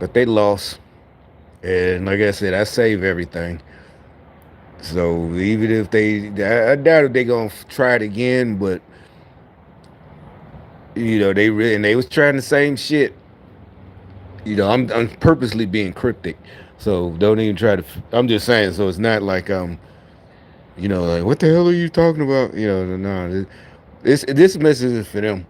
but they lost. And like I said, I save everything. So even if I doubt if they gonna try it again. But they really and they was trying the same shit. I'm purposely being cryptic, so don't even try to. I'm just saying, so it's not like like what the hell are you talking about? No, this message is for them.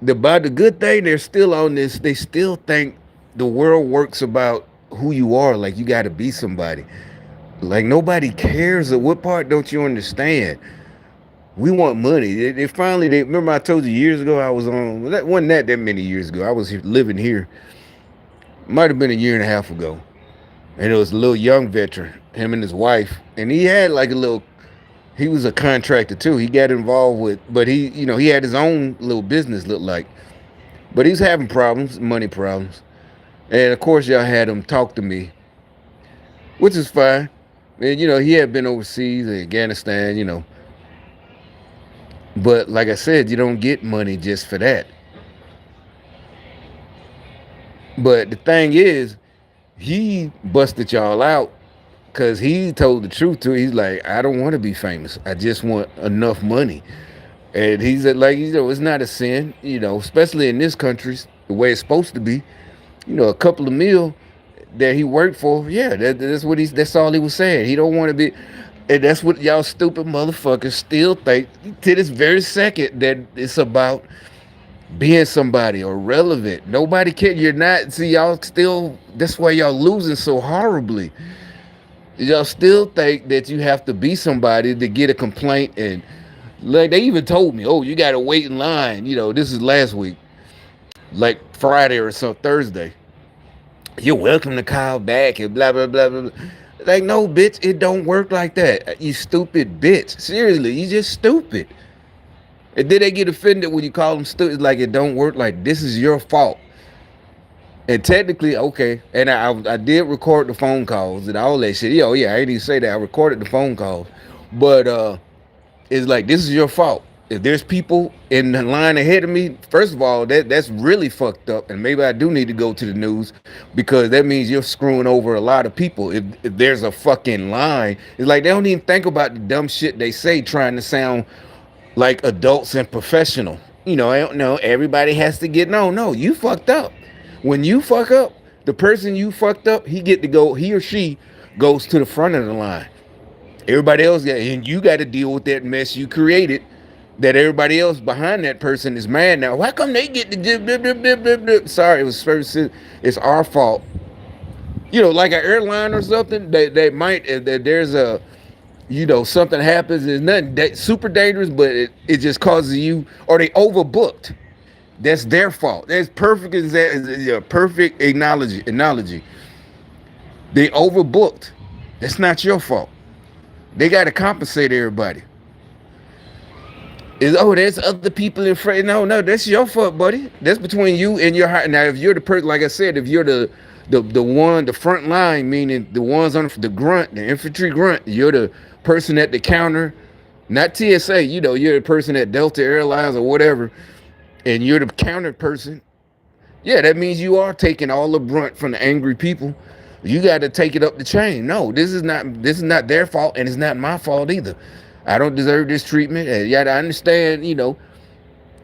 The good thing, they're still on this. They still think the world works about who you are. Like you got to be somebody. Like nobody cares. What part don't you understand? We want money. They finally. They remember I told you years ago I was on. That wasn't that many years ago. I was living here. Might have been a year and a half ago, and it was a little young veteran. Him and his wife, and he had like a little. He was a contractor too. He got involved with, but he had his own little business. Looked like, but he's having problems, money problems. And of course, y'all had him talk to me, which is fine. And he had been overseas, Afghanistan. But like I said, you don't get money just for that. But the thing is, he busted y'all out because he told the truth to it. He's like, I don't want to be famous. I just want enough money. And he said, like, it's not a sin, especially in this country, the way it's supposed to be. A couple of mil that he worked for, yeah, that's all he was saying. He don't want to be, and that's what y'all stupid motherfuckers still think to this very second that it's about being somebody or relevant. Nobody can. You're not. See, y'all still. That's why y'all losing so horribly. Y'all still think that you have to be somebody to get a complaint, and like they even told me, oh, you got to wait in line. This is last week, like Friday or so Thursday. You're welcome to call back and blah blah blah blah. Like no, bitch, it don't work like that. You stupid bitch. Seriously, you just stupid. And then they get offended when you call them stupid. Like it don't work. Like this is your fault. And technically, okay. And I did record the phone calls and all that shit. Yeah, I didn't even say that. I recorded the phone calls, but it's like this is your fault. If there's people in the line ahead of me, first of all, that's really fucked up, and maybe I do need to go to the news because that means you're screwing over a lot of people. If there's a fucking line, it's like they don't even think about the dumb shit they say, trying to sound like adults and professional. I don't know. Everybody has to get no. You fucked up. When you fuck up, the person you fucked up, he get to go. He or she goes to the front of the line. Everybody else got, and you got to deal with that mess you created. That everybody else behind that person is mad now. Why come they get the dip, dip, dip, dip, dip, dip? Sorry, it was first. It's our fault. Like an airline or something. They might. That there's a something happens. It's nothing super dangerous, but it just causes you, or they overbooked. That's their fault. That's perfect. Perfect analogy. They overbooked. That's not your fault. They got to compensate everybody. There's other people in front. No, that's your fault, buddy. That's between you and your heart. Now, if you're the person, like I said, if you're the front line, meaning the ones on the grunt, the infantry grunt, you're the person at the counter, not TSA. You're the person at Delta Airlines or whatever, and you're the counter person. Yeah, that means you are taking all the brunt from the angry people. You got to take it up the chain. No, this is not their fault, and it's not my fault either. I don't deserve this treatment. And yeah, I understand,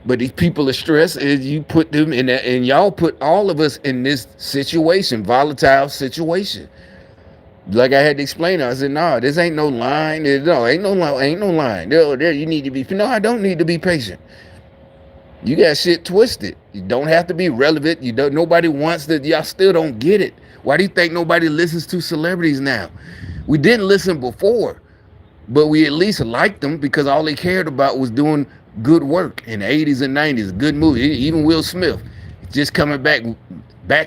but these people are stressed, and you put them in that, and y'all put all of us in this situation, volatile situation. Like I had to explain, I said, "No, this ain't no line. No, ain't no line. Ain't no line. There, you need to be. No, I don't need to be patient. You got shit twisted. You don't have to be relevant. You don't. Nobody wants that. Y'all still don't get it. Why do you think nobody listens to celebrities now? We didn't listen before, but we at least liked them because all they cared about was doing good work in the 80s and 90s. Good movies. Even Will Smith, just coming back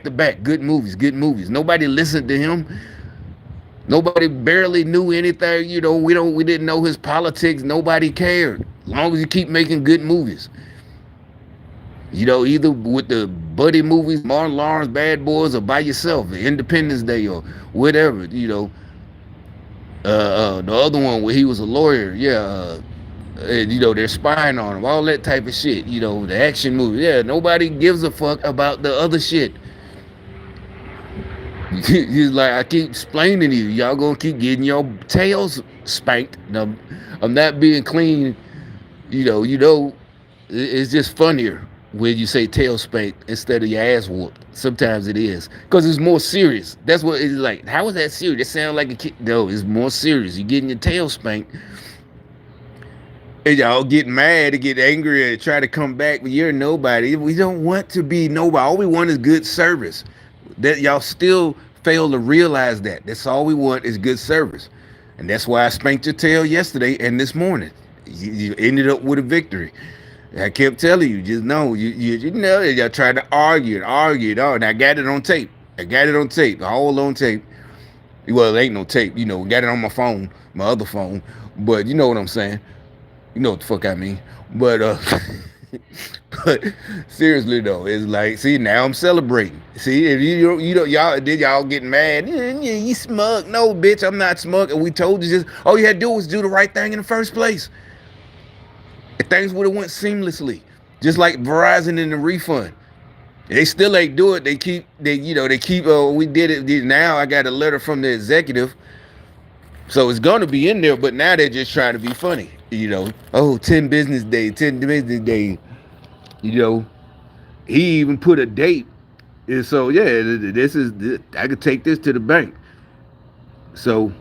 to back. Good movies. Good movies. Nobody listened to him. Nobody barely knew anything. We didn't know his politics. Nobody cared. As long as you keep making good movies. Either with the buddy movies, Martin Lawrence, Bad Boys, or by yourself, Independence Day, or whatever. The other one where he was a lawyer, yeah. They're spying on him, all that type of shit. The action movie, yeah. Nobody gives a fuck about the other shit. He's like, I keep explaining to you, y'all gonna keep getting your tails spanked. And I'm not being clean. It's just funnier when you say tail spanked instead of your ass whooped. Sometimes it is because it's more serious. That's what it's like. How is that serious? It sounds like a kid. No, it's more serious. You're getting your tail spanked, and y'all get mad and get angry and try to come back, but you're nobody. We don't want to be nobody. All we want is good service. That y'all still fail to realize that. That's all we want is good service. And that's why I spanked your tail yesterday and this morning. You ended up with a victory. I kept telling you, just know, y'all tried to argue it, and I got it on tape. All on tape. Well, it ain't no tape, got it on my phone, my other phone. But you know what I'm saying. You know what the fuck I mean. But but seriously though, it's like, see, now I'm celebrating. See, if y'all getting mad. You smug. No, bitch, I'm not smug. And we told you, just all you had to do was do the right thing in the first place. And things would have went seamlessly. Just like Verizon and the refund. They still ain't do it. They keep, we did it. Now I got a letter from the executive. So it's going to be in there, but now they're just trying to be funny. Oh, 10 business days, 10 business days. He even put a date. And so, yeah, I could take this to the bank. So,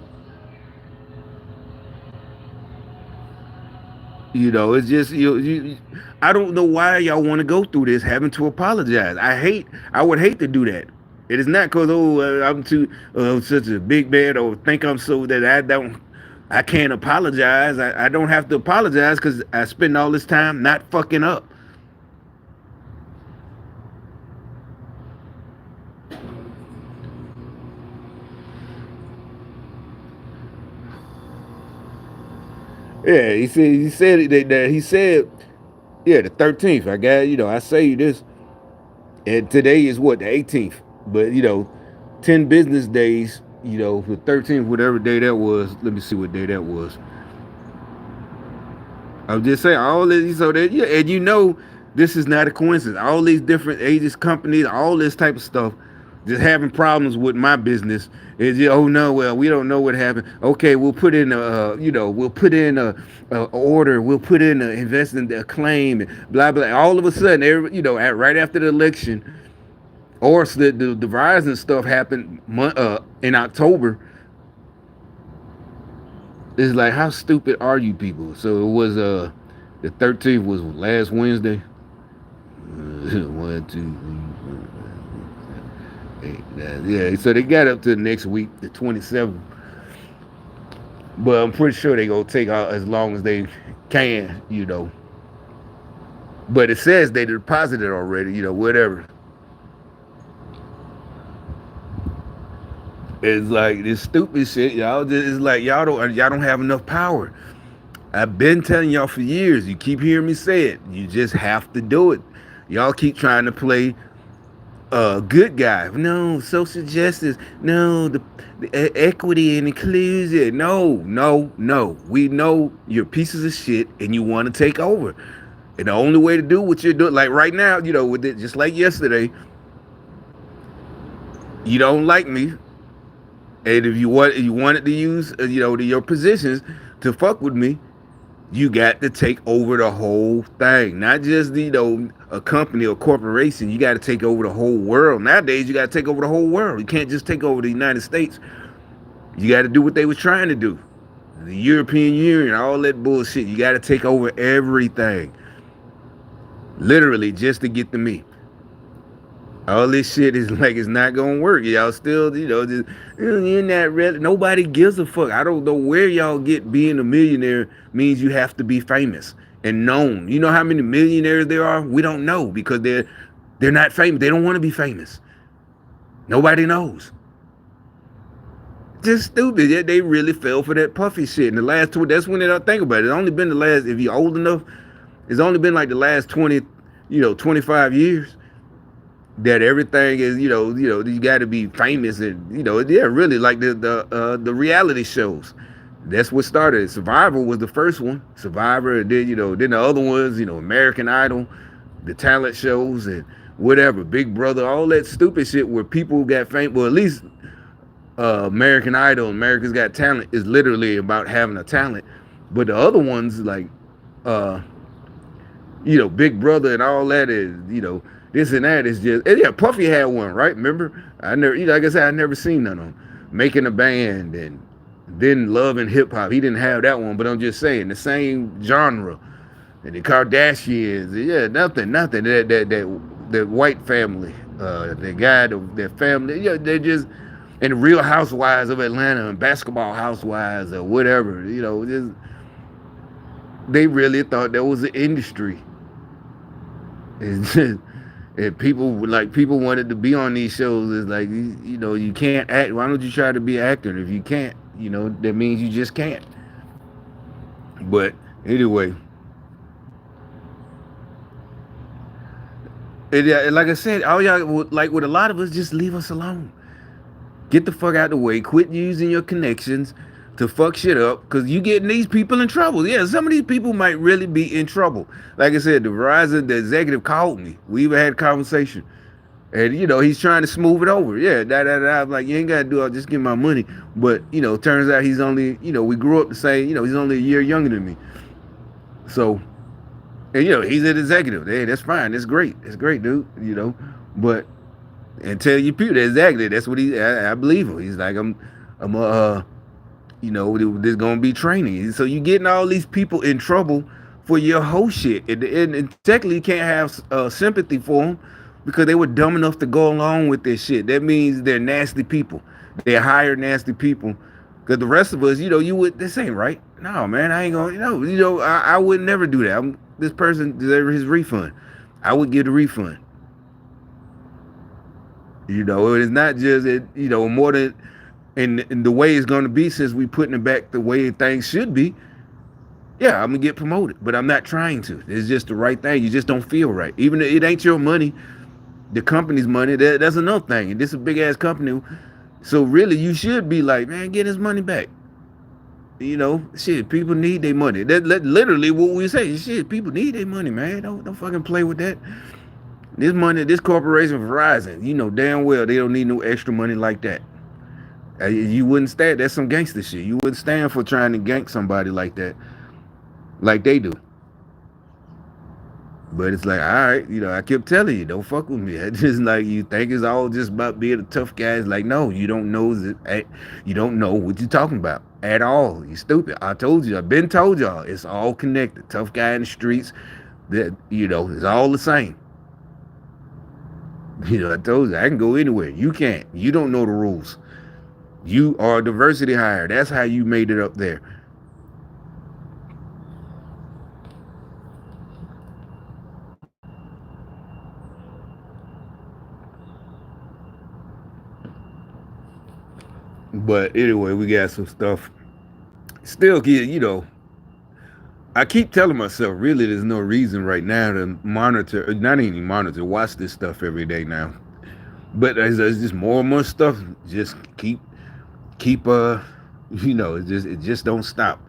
it's just, I don't know why y'all want to go through this having to apologize. I would hate to do that. It is not because, I'm too, such a big man or think I'm so that I can't apologize. I don't have to apologize because I spend all this time not fucking up. Yeah, he said, yeah, the 13th. I got, I say you this, and today is what, the 18th. But 10 business days, the 13th, whatever day that was. Let me see what day that was. I'm just saying all this, so that, yeah, and this is not a coincidence. All these different agents, companies, all this type of stuff, just having problems with my business. Is, oh no, well, we don't know what happened. Okay, we'll put in a order. We'll put in a claim, blah blah. All of a sudden, right after the election, or the Verizon stuff happened in October. It's like, how stupid are you people? So it was the 13th was last Wednesday. 1, 2, 3, 4, 5, 6, 7, 8, 9. Yeah, so they got up to the next week, the 27th. But I'm pretty sure they gonna take out as long as they can. But it says they deposited already, whatever. It's like this stupid shit, y'all. It's like y'all don't have enough power. I've been telling y'all for years. You keep hearing me say it. You just have to do it. Y'all keep trying to play good guy. No, social justice. No, the equity and inclusion. No. We know you're pieces of shit and you want to take over. And the only way to do what you're doing, like right now, with it, just like yesterday, you don't like me. And if you wanted to use, your positions to fuck with me, you got to take over the whole thing, not just a company or corporation. You got to take over the whole world. Nowadays, you got to take over the whole world. You can't just take over the United States. You got to do what they was trying to do, the European Union, all that bullshit. You got to take over everything, literally, just to get to me. All this shit is like, it's not gonna work. Y'all still, just, you're not ready. Nobody gives a fuck. I don't know where y'all get being a millionaire means you have to be famous and known. You know how many millionaires there are? We don't know because they're not famous. They don't want to be famous. Nobody knows. Just stupid. They really fell for that puffy shit. In the last two, that's when they don't think about it. It's only been the last, if you're old enough, it's only been like the last 20, 25 years. That everything is, you got to be famous and, really like the reality shows. That's what started. Survivor was the first one. Survivor, and then, then the other ones, American Idol, the talent shows, and whatever, Big Brother, all that stupid shit where people got famous. Well, at least American Idol, America's Got Talent is literally about having a talent, but the other ones like uh, Big Brother and all that is this and that is just and yeah. Puffy had one, right? Remember, I never like I said, I never seen none of them. Making a band and then Love and Hip Hop. He didn't have that one, but I'm just saying the same genre. And the Kardashians, yeah, nothing. That white family, the guy, that family, yeah, they're just and the Real Housewives of Atlanta and Basketball Housewives or whatever, just they really thought that was an industry. It's just, and people wanted to be on these shows. It's like you can't act. Why don't you try to be an actor? If you can't, that means you just can't. But anyway, like I said, all y'all like with a lot of us, just leave us alone. Get the fuck out the way. Quit using your connections to fuck shit up because you getting these people in trouble. Yeah, some of these people might really be in trouble. Like I said, the executive called me. We even had a conversation. And he's trying to smooth it over. Yeah, I'm like, you ain't gotta do it, just give my money. But, turns out he's only, we grew up the same, he's only a year younger than me. So, and he's an executive. Hey, that's fine. That's great. It's great, dude. But and tell you people exactly that's what I believe him. He's like, I'm there's gonna be training. So you getting all these people in trouble for your whole shit, and technically you can't have sympathy for them because they were dumb enough to go along with this shit. That means they're nasty people. They're hired nasty people. Because the rest of us, you would this ain't right. No, man, I ain't gonna. I would never do that. This person deserves his refund. I would give the refund. It's not just more than and the way it's going to be since we putting it back the way things should be. Yeah, I'm gonna get promoted, but I'm not trying to. It's just the right thing. You just don't feel right, even if it ain't your money, the company's money. That's another thing. And this is a big ass company, so really you should be like, man, get his money back. Shit, people need their money. That literally what we say. Shit, people need their money, man. Don't fucking play with that. This money, this corporation, Verizon, damn well they don't need no extra money like that. You wouldn't stand. That's some gangster shit. You wouldn't stand for trying to gank somebody like that, like they do. But it's like, all right, I kept telling you, don't fuck with me. It's just like you think it's all just about being a tough guy. It's like, no, you don't know you don't know what you're talking about at all. You stupid. I told you. I've been told y'all. It's all connected. Tough guy in the streets. That it's all the same. I told you I can go anywhere. You can't. You don't know the rules. You are a diversity hire. That's how you made it up there. But anyway, we got some stuff. Still, I keep telling myself, really, there's no reason right now to monitor, not even monitor, watch this stuff every day now. But there's just more and more stuff. Just keep it just don't stop.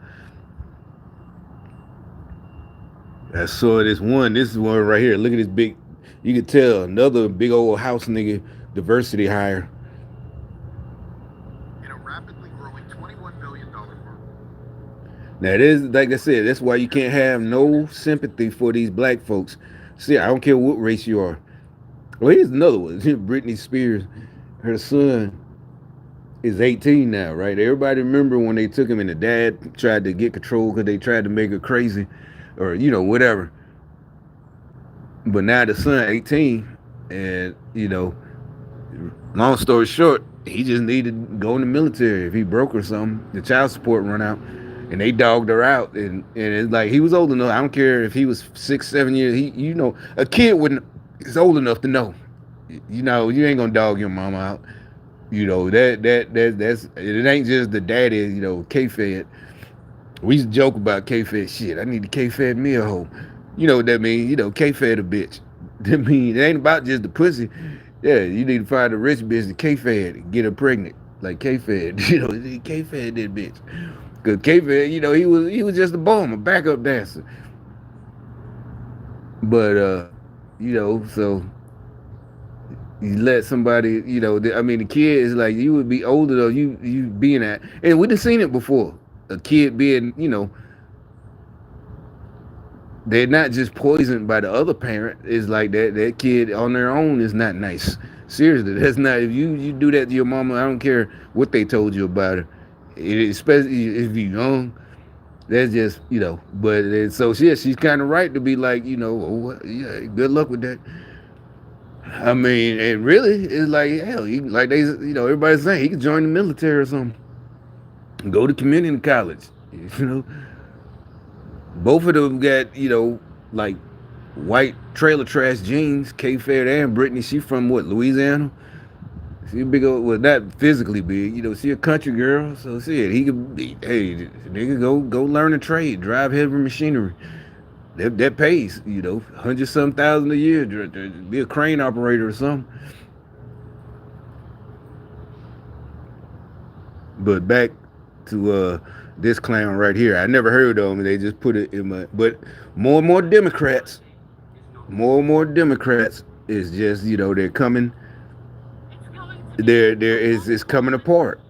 I saw this one. This is one right here. Look at this big. You can tell another big old house nigga diversity hire. In a rapidly growing $21 billion firm. Now, it is like I said. That's why you can't have no sympathy for these black folks. See, I don't care what race you are. Well, here's another one. Britney Spears, her son is 18 now, right? Everybody remember when they took him and the dad tried to get control because they tried to make her crazy, or whatever. But now the son 18, and long story short, he just needed to go in the military. If he broke or something, the child support run out, and they dogged her out. And it's like he was old enough. I don't care if he was 6, 7 years. A kid wouldn't is old enough to know. You ain't gonna dog your mama out. That's it. Ain't just the daddy. K-Fed. We used to joke about K-Fed. Shit, I need to K-Fed me a hoe. You know what that means? K-Fed a bitch. That means it ain't about just the pussy. Yeah, you need to find a rich bitch to K-Fed and get her pregnant. Like K-Fed. K-Fed that bitch. Cause K-Fed, he was just a bum, a backup dancer. But so You let somebody, I mean, the kid is like, you would be older though, you being that, and we done seen it before. A kid being, they're not just poisoned by the other parent. It's like that kid on their own is not nice. Seriously, that's not. If you do that to your mama, I don't care what they told you about her. Especially if you're young, that's just But so she's kind of right to be like, oh yeah, good luck with that. I mean, and really, it's like hell. Like they, everybody's saying he could join the military or something, go to community college. You know, both of them got like white trailer trash jeans. K Fair and Brittany, she from what, Louisiana? She a big old, well, not physically big. She a country girl. So shit, he could be, hey, nigga, go learn a trade, drive heavy machinery. That pays, 100-some thousand a year. Be a crane operator or something. But back to this clown right here. I never heard of him. They just put it in my. But more and more Democrats, is just they're coming. It's coming apart,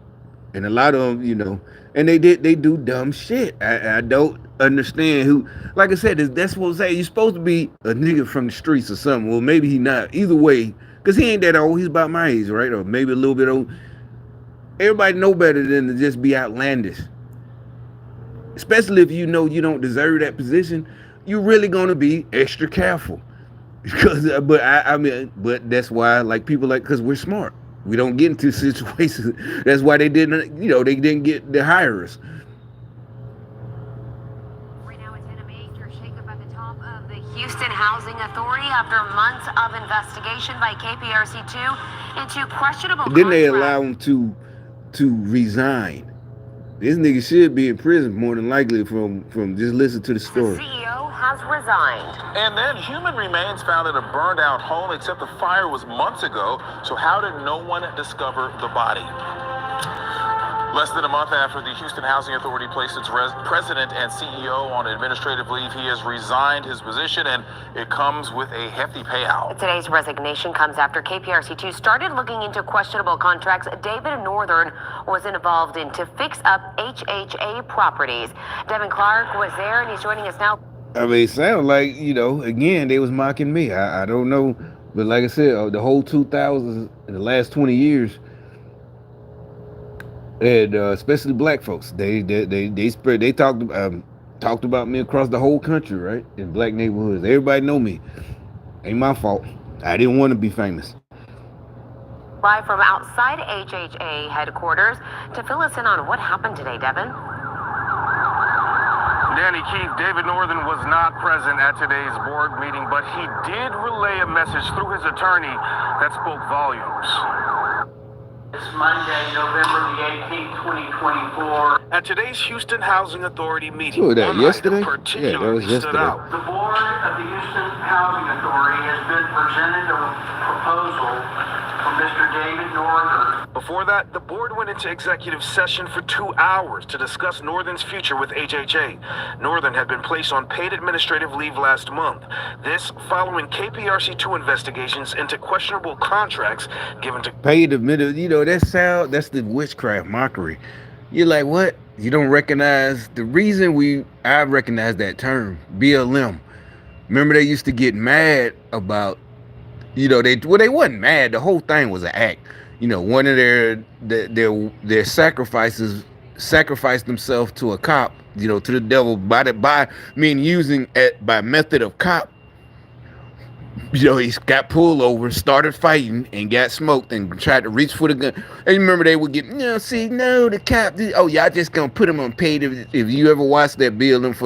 and a lot of them, and they do dumb shit. I don't understand who. Like I said, that's what I'm saying. You're supposed to be a nigga from the streets or something. Well, maybe he not. Either way, because he ain't that old. He's about my age, right? Or maybe a little bit old. Everybody know better than to just be outlandish. Especially if you know you don't deserve that position, you're really gonna be extra careful. Because, I mean, but that's why, like, people because we're smart. We don't get into situations. That's why they didn't, they didn't get the hirers. Right now, it's in a major shakeup at the top of the Houston Housing Authority after months of investigation by KPRC2 into questionable. Then they allow him to resign. This nigga should be in prison more than likely from just listen to the story. The CEO has resigned. And then human remains found in a burned out home, except the fire was months ago. So how did no one discover the body? Less than a month after the Houston Housing Authority placed its president and CEO on administrative leave, he has resigned his position, and it comes with a hefty payout. Today's resignation comes after KPRC2 started looking into questionable contracts David Northern was involved in to fix up HHA properties. Devin Clark was there, and he's joining us now. I mean, it sounds like, again, they was mocking me. I don't know. But like I said, the whole 2000s, in the last 20 years, and especially black folks, they talked about me across the whole country, right? In black neighborhoods. Everybody know me. Ain't my fault. I didn't want to be famous. Live from outside HHA headquarters to fill us in on what happened today, Devin. Danny Keith, David Northern was not present at today's board meeting, but he did relay a message through his attorney that spoke volumes. It's Monday, November the 18th, 2024. At today's Houston Housing Authority meeting, Who was that, yesterday? Yeah, that was yesterday. The board of the Houston Housing Authority has been presented a proposal from Mr. David Northern. Before that, the board went into executive session for 2 hours to discuss Northern's future with HHA. Northern had been placed on paid administrative leave last month. This following KPRC2 investigations into questionable contracts given to paid administrative. That's the witchcraft mockery. You're like, what? You don't recognize the reason I recognize that term, BLM. Remember, they used to get mad about, they wasn't mad. The whole thing was an act. One of their sacrificed themselves to a cop, to the devil by method of cop. He got pulled over, started fighting, and got smoked, and tried to reach for the gun. And remember, they would get, the cop. Oh, y'all just gonna put him on paid. If you ever watched that BLM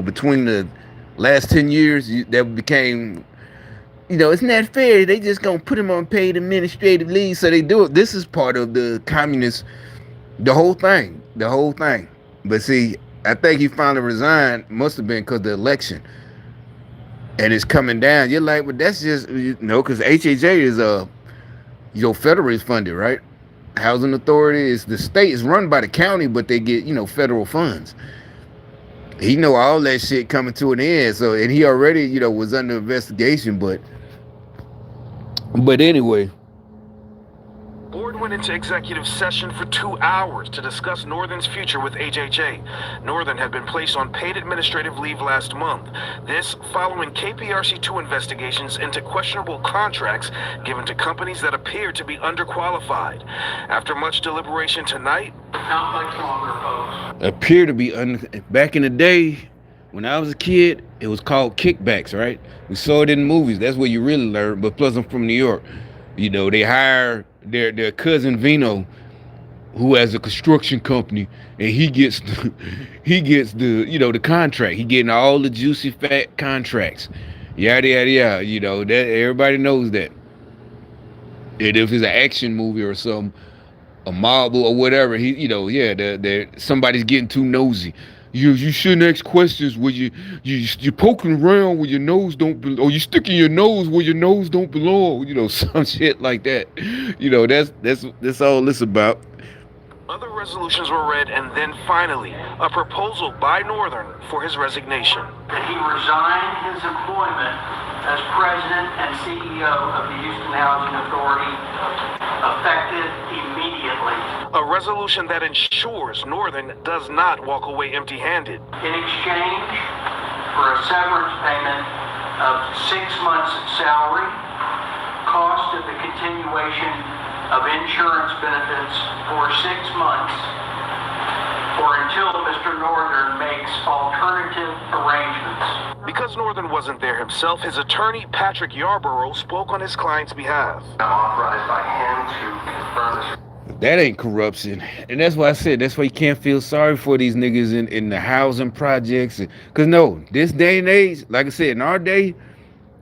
between the last 10 years, that became, it's not fair. They just gonna put him on paid administrative leave. So they do it. This is part of the communist, the whole thing. But see, I think he finally resigned. Must have been because of the election. And it's coming down. You're like, but that's just, because HHA is federally funded, right? Housing Authority is the state. Is run by the county, but they get, federal funds. He all that shit coming to an end. So, and he already, was under investigation. But But anyway, Board went into executive session for 2 hours to discuss Northern's future with HHA. Northern had been placed on paid administrative leave last month. This following KPRC2 investigations into questionable contracts given to companies that appear to be underqualified. After much deliberation tonight, Not much longer, folks. appear to be back in the day when I was a kid, it was called kickbacks, right? We saw it in the movies. That's where you really learn. But plus, I'm from New York. You know, they hire their cousin Vino, who has a construction company, and he gets the the contract. He getting all the juicy fat contracts, yada yada yada. You know that everybody knows that. And if it's an action movie or something, a mob or whatever, somebody's getting too nosy. You shouldn't ask questions where you're poking around where your nose don't belong, or you sticking your nose where your nose don't belong. You know, some shit like that. You know, that's all this about. other resolutions were read, and then finally, a proposal by Northern for his resignation. That he resigned his employment as president and CEO of the Houston Housing Authority, effective immediately. A resolution that ensures Northern does not walk away empty-handed. In exchange for a severance payment of 6 months' salary, cost of the continuation of insurance benefits for 6 months, or until Mr. Northern makes alternative arrangements. Because Northern wasn't there himself, his attorney, Patrick Yarborough, spoke on his client's behalf. I'm authorized by him to confirm this. That ain't corruption. And that's why I said, that's why you can't feel sorry for these niggas in the housing projects. Because no, this day and age, like I said, in our day,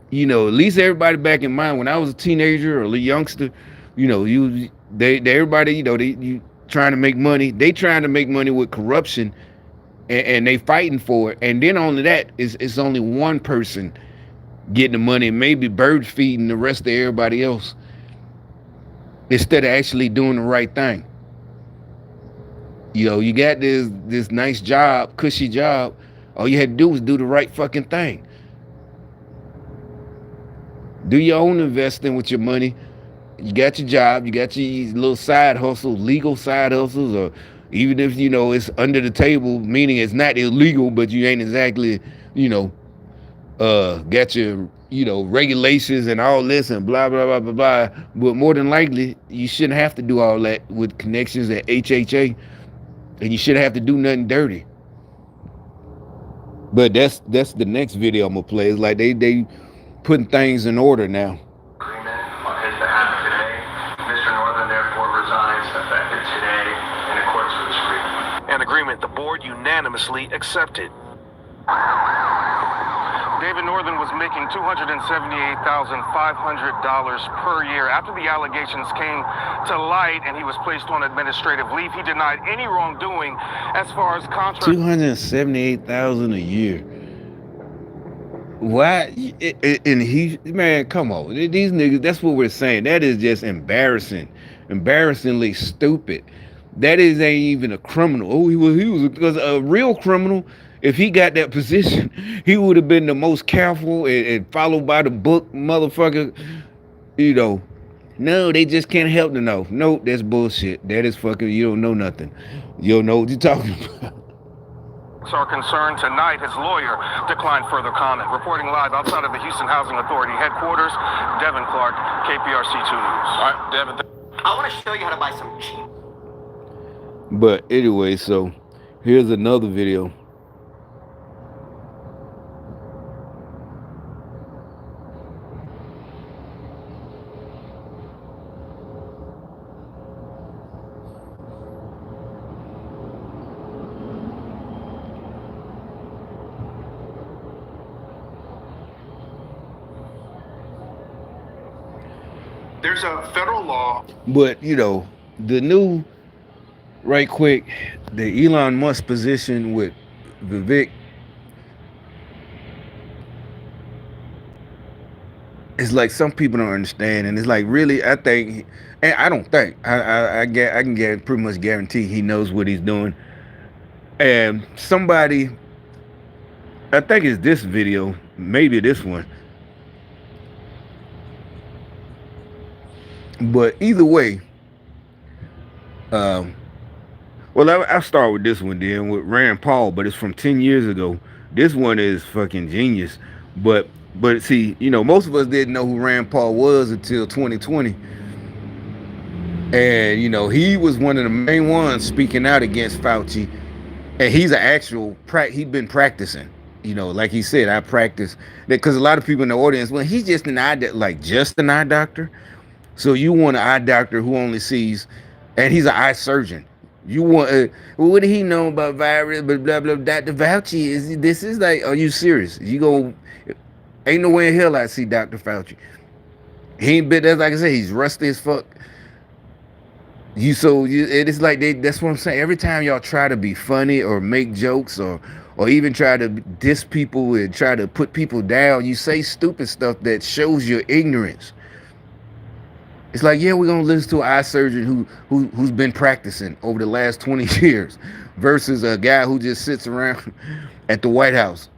you know, at least everybody back in mind, when I was a teenager or a youngster, you know, everybody, you know, you trying to make money. They trying to make money with corruption, and they fighting for it. And then only that is it's only one person getting the money, and maybe bird feeding the rest of everybody else, instead of actually doing the right thing. You know, you got this nice job, cushy job. All you had to do was do the right fucking thing. Do your own investing with your money. You got your job, you got your little side hustles, legal side hustles, or even if, you know, it's under the table, meaning it's not illegal, but you ain't exactly, you know, got your, you know, regulations and all this and blah, blah, blah, blah, blah. But more than likely, you shouldn't have to do all that with connections at HHA, and you shouldn't have to do nothing dirty. But that's the next video I'm gonna play. It's like they putting things in order now. Agreement on his behalf today. Mr. Northern therefore resigns effective today in accordance with this agreement. An agreement the board unanimously accepted. David Northern was making $278,500 per year. After the allegations came to light and he was placed on administrative leave, he denied any wrongdoing as far as contract. $278,000 a year. Why? And he, man, come on. These niggas, that's what we're saying. That is just embarrassing. Embarrassingly stupid. That ain't even a criminal. Oh, he was because a real criminal, if he got that position, he would have been the most careful and followed by the book motherfucker. You know, no, they just can't help to know. No, that's bullshit. That is fucking, you don't know nothing. You don't know what you're talking about. Are concerned tonight, his lawyer declined further comment. Reporting live outside of the Houston Housing Authority headquarters, Devin Clark, KPRC 2 News. All right, Devin. I want to show you how to buy some cheap. But anyway, so here's another video. There's a federal law. But, you know, the new, right quick, the Elon Musk position with Vivek, it's like some people don't understand. And it's like, really, I think, and I don't think, I can pretty much guarantee he knows what he's doing. And somebody, I think it's this video, maybe this one, But either way, um, well, I'll start with this one then with Rand Paul, but it's from 10 years ago. This one is fucking genius. But see, most of us didn't know who Rand Paul was until 2020. And he was one of the main ones speaking out against Fauci. And he's an actual he'd been practicing. Like he said, I practice because a lot of people in the audience, well, he's just an just an eye doctor. So you want an eye doctor who only sees, and he's an eye surgeon. You want, well, what did he know about virus? Blah blah blah. Dr. Fauci this is like, are you serious? Ain't no way in hell I see Dr. Fauci. He ain't been. That's like I said, he's rusty as fuck. It's like that's what I'm saying. Every time y'all try to be funny or make jokes or even try to diss people and try to put people down, you say stupid stuff that shows your ignorance. It's like, yeah, we're gonna listen to an eye surgeon who's been practicing over the last 20 years versus a guy who just sits around at the White House.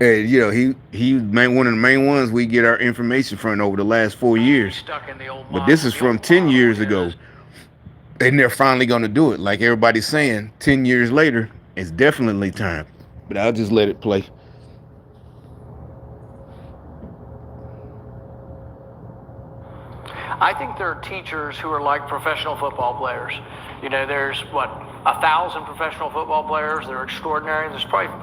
And he one of the main ones we get our information from over the last 4 years. But this is from 10 years ago. And they're finally gonna do it. Like everybody's saying, 10 years later, it's definitely time. But I'll just let it play. I think there are teachers who are like professional football players. There's 1,000 professional football players that are extraordinary. There's probably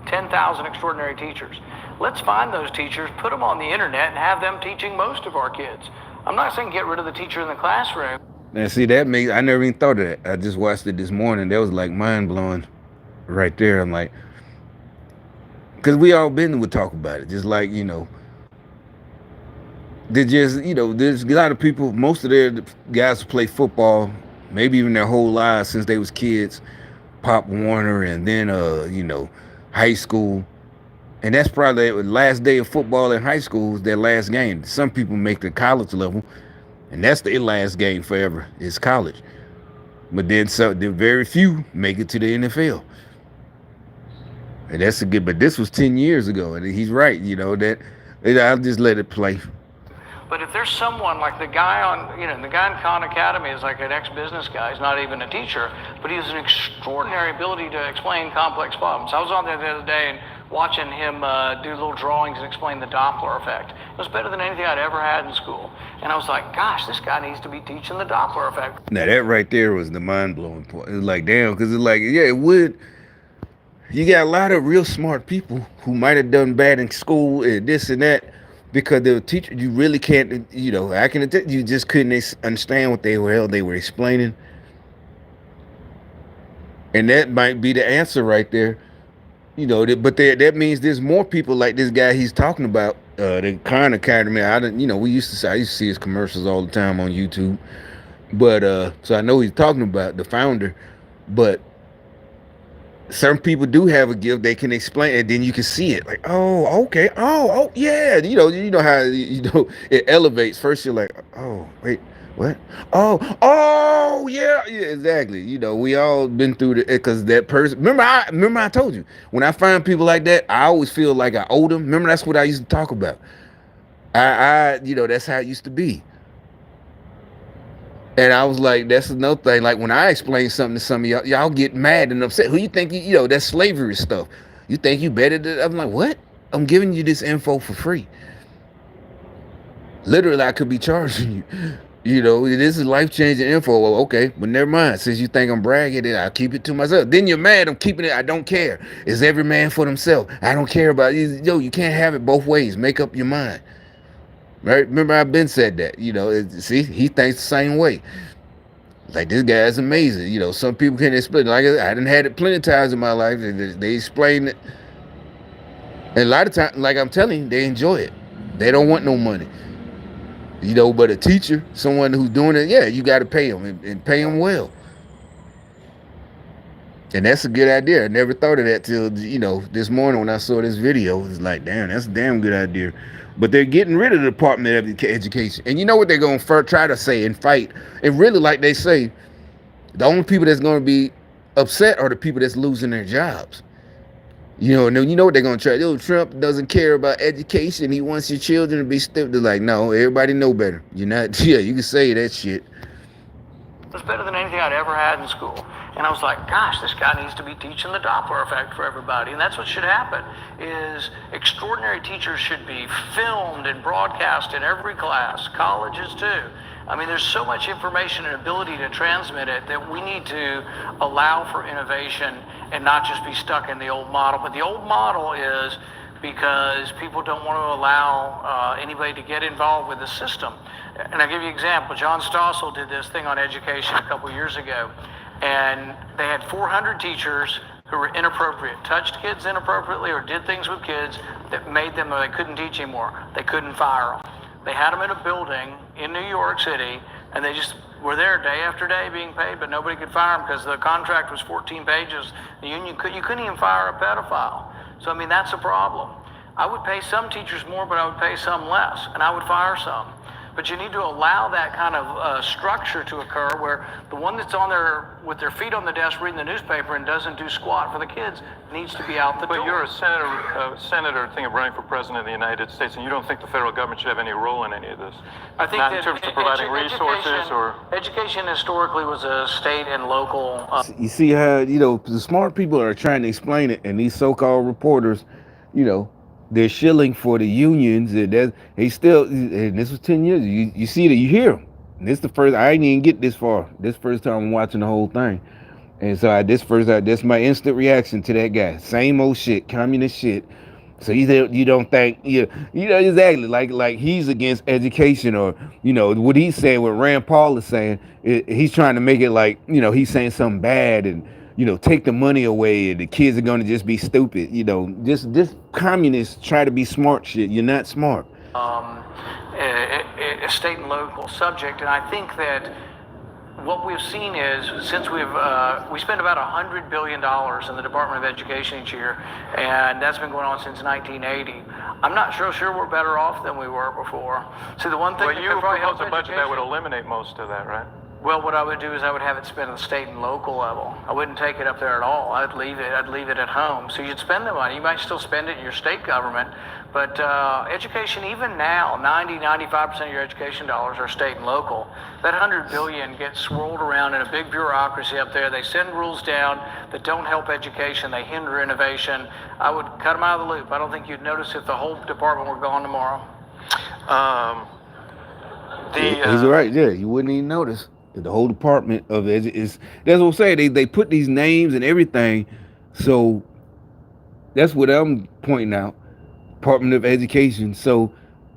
10,000 extraordinary teachers. Let's find those teachers, put them on the internet, and have them teaching most of our kids. I'm not saying get rid of the teacher in the classroom. Now, see, I never even thought of that. I just watched it this morning. That was like mind blowing right there. I'm like, because we all would talk about it. Just like, there's a lot of people, most of their guys who play football, maybe even their whole lives since they was kids, Pop Warner, and then, high school. And that's probably the last day of football in high school is their last game. Some people make the college level, and that's their last game forever is college. But then the very few make it to the NFL. And that's but this was 10 years ago, and he's right, I'll just let it play. But if there's someone like the guy the guy in Khan Academy is like an ex-business guy. He's not even a teacher, but he has an extraordinary ability to explain complex problems. I was on there the other day and watching him do little drawings and explain the Doppler effect. It was better than anything I'd ever had in school. And I was like, gosh, this guy needs to be teaching the Doppler effect. Now that right there was the mind-blowing part. It was like, damn, because it's like, yeah, it would. You got a lot of real smart people who might have done bad in school and this and that. Because the teacher, you really can't, I can attest, you just couldn't understand what they were explaining. And that might be the answer right there. But that means there's more people like this guy he's talking about, the Khan Academy. I used to see his commercials all the time on YouTube. But, so I know he's talking about the founder. But some people do have a gift they can explain, and then you can see it like, oh, okay, oh yeah, you know how it elevates. First you're like, oh wait, what? Oh yeah, exactly. We all been through it because that person. Remember I told you when I find people like that, I always feel like I owe them. Remember that's what I used to talk about. That's how it used to be. And I was like, that's another thing. Like when I explain something to some of y'all get mad and upset. Who you think that's slavery stuff. You think you better than, I'm like, what? I'm giving you this info for free. Literally, I could be charging you. This is life-changing info. Well, okay, but never mind. Since you think I'm bragging, then I'll keep it to myself. Then you're mad. I'm keeping it. I don't care. It's every man for themselves. I don't care about it. You can't have it both ways. Make up your mind. Right? Remember, I've been said that. See, he thinks the same way. Like, this guy is amazing. Some people can't explain. Like, I done had it plenty of times in my life. They explain it. And a lot of times, like I'm telling you, they enjoy it. They don't want no money. But a teacher, someone who's doing it, yeah, you got to pay them and pay them well. And that's a good idea. I never thought of that till, this morning when I saw this video. It's like, damn, that's a damn good idea. But they're getting rid of the Department of Education. And you know what they're going to try to say and fight? And really, like they say, the only people that's going to be upset are the people that's losing their jobs. You know, and then you know what they're gonna try. Yo, Trump doesn't care about education. He wants your children to be stupid. They're like, no, everybody know better. You're not. Yeah, you can say that shit. It was better than anything I'd ever had in school. And I was like, gosh, this guy needs to be teaching the Doppler effect for everybody. And that's what should happen, is extraordinary teachers should be filmed and broadcast in every class, colleges too. I mean, there's so much information and ability to transmit it that we need to allow for innovation and not just be stuck in the old model. But the old model is because people don't want to allow anybody to get involved with the system. And I'll give you an example. John Stossel did this thing on education a couple years ago, and they had 400 teachers who were inappropriate, touched kids inappropriately or did things with kids that made them, or they couldn't teach anymore. They couldn't fire them. They had them in a building in New York City, and they just were there day after day being paid, but nobody could fire them because the contract was 14 pages. The union you couldn't even fire a pedophile. So, I mean, that's a problem. I would pay some teachers more, but I would pay some less, and I would fire some. But you need to allow that kind of structure to occur where the one that's on there with their feet on the desk reading the newspaper and doesn't do squat for the kids needs to be out the door. But you're a senator thinking of running for president of the United States, and you don't think the federal government should have any role in any of this? I think not that in terms of providing resources or... Education historically was a state and local... You see how, you know, the smart people are trying to explain it, and these so-called reporters, you know, they're shilling for the unions, and they still, and this was 10 years, you see that, you hear them. And this the first, I didn't even get this far. This first time I'm watching the whole thing. And so that's my instant reaction to that guy. Same old shit, communist shit. So you don't think, you know, exactly, like he's against education, or, you know, what he's saying, what Rand Paul is saying, he's trying to make it like, you know, he's saying something bad, and, you know, take the money away, and the kids are going to just be stupid. You know, just communists try to be smart shit. You're not smart. A state and local subject, and I think that what we've seen is, since we spend about $100 billion in the Department of Education each year, and that's been going on since 1980. I'm not sure we're better off than we were before. See, the one thing Well, that you could probably propose help a budget that would education- eliminate most of that, right? Well, what I would do is I would have it spent at the state and local level. I wouldn't take it up there at all. I'd leave it at home. So you'd spend the money. You might still spend it in your state government, but education, even now, 95% of your education dollars are state and local. That $100 billion gets swirled around in a big bureaucracy up there. They send rules down that don't help education. They hinder innovation. I would cut them out of the loop. I don't think you'd notice if the whole department were gone tomorrow. He's right. Yeah, you wouldn't even notice. The whole department of is that's what I'm saying. They put these names and everything, so that's what I'm pointing out. Department of Education. So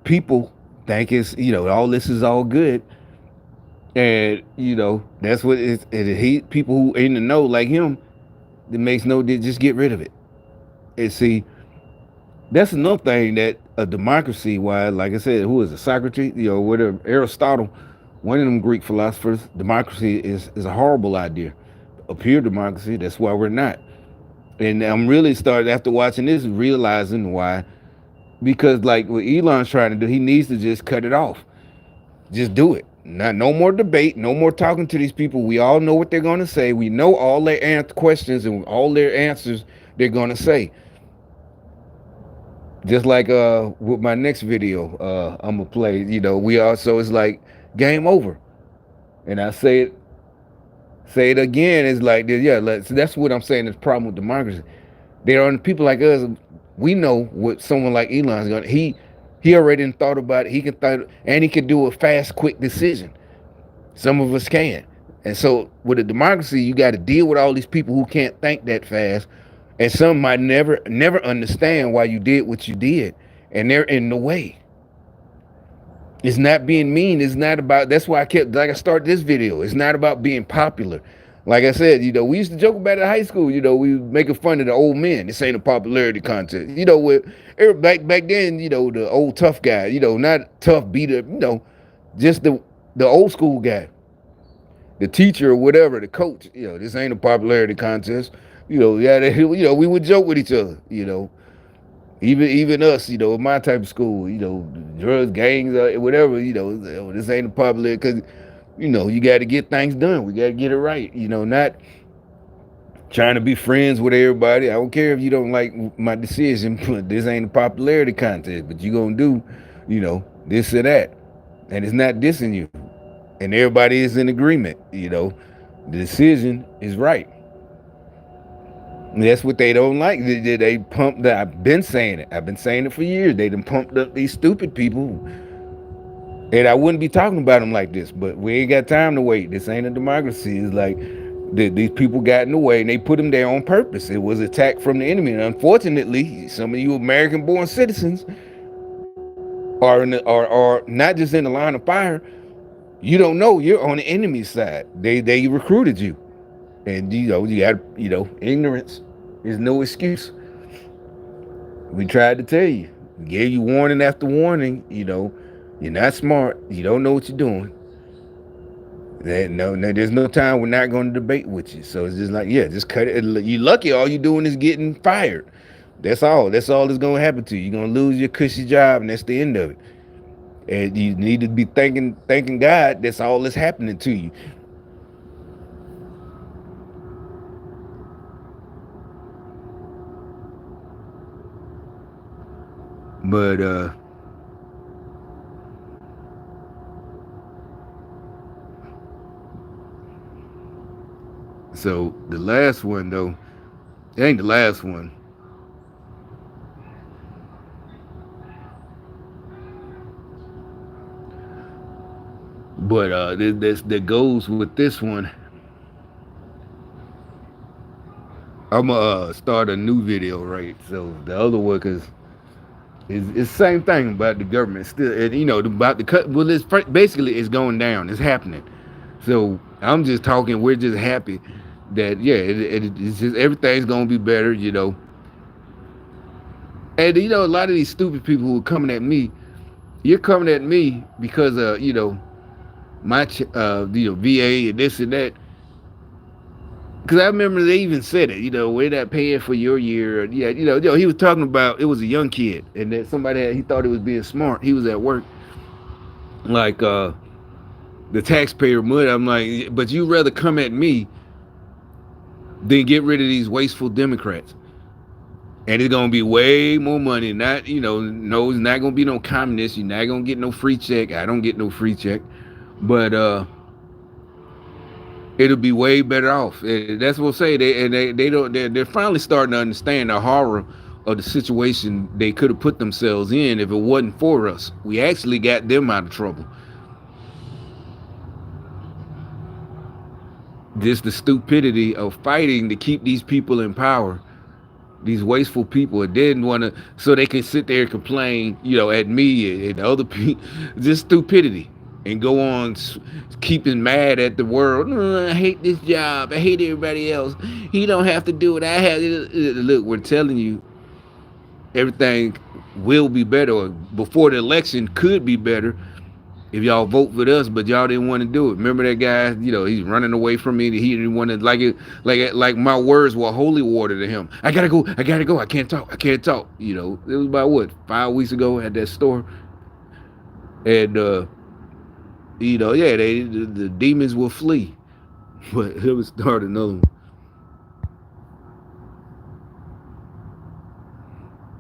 people think it's, you know, all this is all good, and, you know, that's what it's. And people who in the know like him, that makes no, just get rid of it. And see, that's another thing that a democracy, why, like I said, who is it, Socrates, you know, whatever, Aristotle, one of them Greek philosophers, democracy is a horrible idea. A pure democracy, that's why we're not. And I'm really started, after watching this, realizing why. Because like what Elon's trying to do, he needs to just cut it off. Just do it. No more debate, no more talking to these people. We all know what they're going to say. We know all their questions and all their answers they're going to say. Just like with my next video, I'm gonna play. You know, we also, it's like game over, and I say it again. It's like, yeah, that's what I'm saying. Is the problem with democracy. There are people like us. We know what someone like Elon's gonna. He already thought about it. He can thought, and he can do a fast, quick decision. Some of us can, and so with a democracy, you got to deal with all these people who can't think that fast. And some might never understand why you did what you did, and they're in the way. It's not being mean. It's not about. That's why I started this video. It's not about being popular. Like I said, you know, we used to joke about it in high school. You know, we were making fun of the old men. This ain't a popularity contest. You know, with back then, you know, the old tough guy. You know, not tough beater. You know, just the old school guy, the teacher or whatever, the coach. You know, this ain't a popularity contest. You know, yeah, you know, we would joke with each other, you know, even us, you know, in my type of school, you know, drugs, gangs, whatever, you know, this ain't a popular, because, you know, you got to get things done. We got to get it right, you know, not trying to be friends with everybody. I don't care if you don't like my decision, but this ain't a popularity contest, but you gonna do, you know, this or that. And it's not dissing you. And everybody is in agreement, you know. The decision is right. And that's what they don't like. They pumped that. I've been saying it. I've been saying it for years. They done pumped up these stupid people. And I wouldn't be talking about them like this, but we ain't got time to wait. This ain't a democracy. It's like these people got in the way and they put them there on purpose. It was attack from the enemy. And unfortunately, some of you American-born citizens are not just in the line of fire. You don't know you're on the enemy's side. They recruited you. And you got, ignorance is no excuse. We tried to tell you. We gave you warning after warning, you're not smart. You don't know what you're doing. No, there's no time. We're not going to debate with you. So it's just like, yeah, just cut it. You lucky all you're doing is getting fired. That's all. That's all that's going to happen to you. You're going to lose your cushy job, and that's the end of it. And you need to be thanking God that's all that's happening to you. But so the last one though, it ain't the last one. But that goes with this one. I'm gonna start a new video, right? So the other one, cause it's the same thing about the government still, and about the cut. Well, it's basically it's going down. It's happening. So I'm just talking. We're just happy that it's just everything's gonna be better, And a lot of these stupid people who are coming at me, you're coming at me because my VA and this and that. Because I remember they even said it, we're not paying for your year. Yeah, he was talking about, it was a young kid, and that he thought he was being smart. He was at work, like the taxpayer money. I'm like, but you rather come at me than get rid of these wasteful Democrats. And it's gonna be way more money. Not, no, it's not gonna be no communist. You're not gonna get no free check. I don't get no free check, but it'll be way better off. That's what I say. They're finally starting to understand the horror of the situation they could have put themselves in if it wasn't for us. We actually got them out of trouble. Just the stupidity of fighting to keep these people in power. These wasteful people didn't want to, so they can sit there and complain, at me and other people. Just stupidity. And go on keeping mad at the world. I hate this job. I hate everybody else. He don't have to do it. I have. Look, we're telling you, everything will be better. Or before the election could be better if y'all vote for us, but y'all didn't want to do it. Remember that guy? He's running away from me. He didn't want to, like my words were holy water to him. I gotta go. I can't talk. It was about 5 weeks ago at that store, and the demons will flee. But it was start another one.